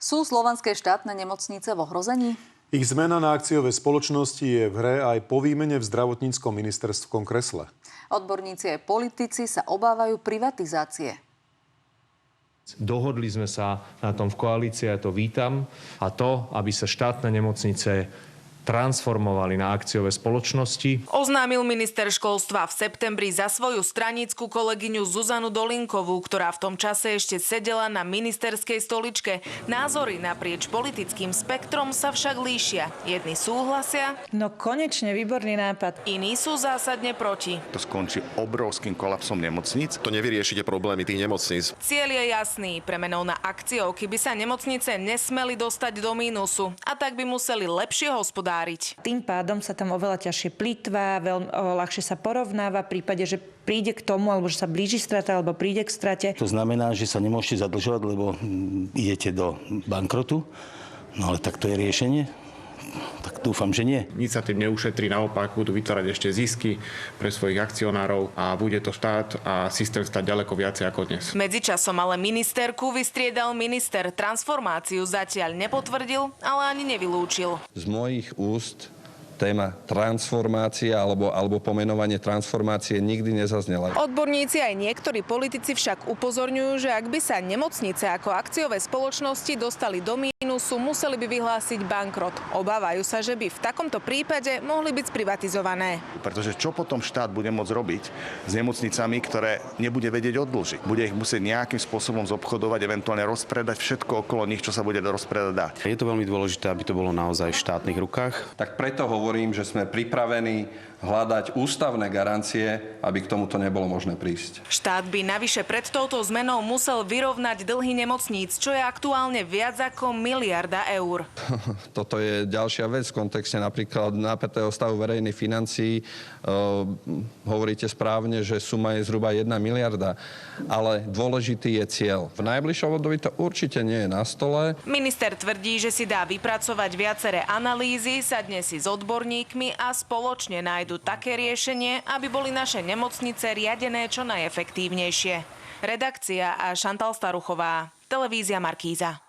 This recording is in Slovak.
Sú slovanské štátne nemocnice v ohrození? Ich zmena na akciové spoločnosti je v hre aj po výmene v zdravotníckom ministerskom kresle. Odborníci aj politici sa obávajú privatizácie. Dohodli sme sa na tom v koalícii, ja to vítam. A to, aby sa štátne nemocnice transformovali na akciové spoločnosti. Oznámil minister školstva v septembri za svoju stranickú kolegyňu Zuzanu Dolinkovú, ktorá v tom čase ešte sedela na ministerskej stoličke. Názory naprieč politickým spektrom sa však líšia. Jedni súhlasia, no konečne výborný nápad. Iní sú zásadne proti. To skončí obrovským kolapsom nemocníc. To nevyriešite problémy tých nemocníc. Cieľ je jasný. Premenou na akciovky by sa nemocnice nesmeli dostať do mínusu a tak by museli lepšie hospodáriť. Tým pádom sa tam oveľa ťažšie plýtvá, ľahšie sa porovnáva v prípade, že príde k tomu, alebo že sa blíži strata, alebo príde k strate. To znamená, že sa nemôžete zadlžovať, lebo idete do bankrotu. No ale tak to je riešenie? Tak dúfam, že nie. Nič sa tým neušetrí, naopak budú vytvárať ešte zisky pre svojich akcionárov a bude to štát a systém stať ďaleko viacej ako dnes. Medzičasom ale ministerku vystriedal minister. Transformáciu zatiaľ nepotvrdil, ale ani nevylúčil. Z mojich úst téma transformácia alebo pomenovanie transformácie nikdy nezaznela. Odborníci aj niektorí politici však upozorňujú, že ak by sa nemocnice ako akciové spoločnosti dostali do mínusu, museli by vyhlásiť bankrot. Obávajú sa, že by v takomto prípade mohli byť sprivatizované. Pretože čo potom štát bude môcť robiť s nemocnicami, ktoré nebude vedieť oddlžiť? Bude ich musieť nejakým spôsobom zobchodovať, eventuálne rozpredať všetko okolo nich, čo sa bude rozpredať dať. Je to veľmi dôležité, aby to bolo naozaj v štátnych rukách. Tak preto hovorím, že sme pripravení hľadať ústavné garancie, aby k tomuto nebolo možné prísť. Štát by navyše pred touto zmenou musel vyrovnať dlhy nemocníc, čo je aktuálne viac ako 1 miliarda eur. Toto je ďalšia vec v kontexte napríklad napätého stavu verejných financií. Hovoríte správne, že suma je zhruba 1 miliarda, ale dôležitý je cieľ. V najbližšom období to určite nie je na stole. Minister tvrdí, že si dá vypracovať viaceré analýzy, sadne si s odborníkmi a spoločne nájdu také riešenie, aby boli naše nemocnice riadené čo najefektívnejšie. Redakcia a Šantal Staruchová, televízia Markíza.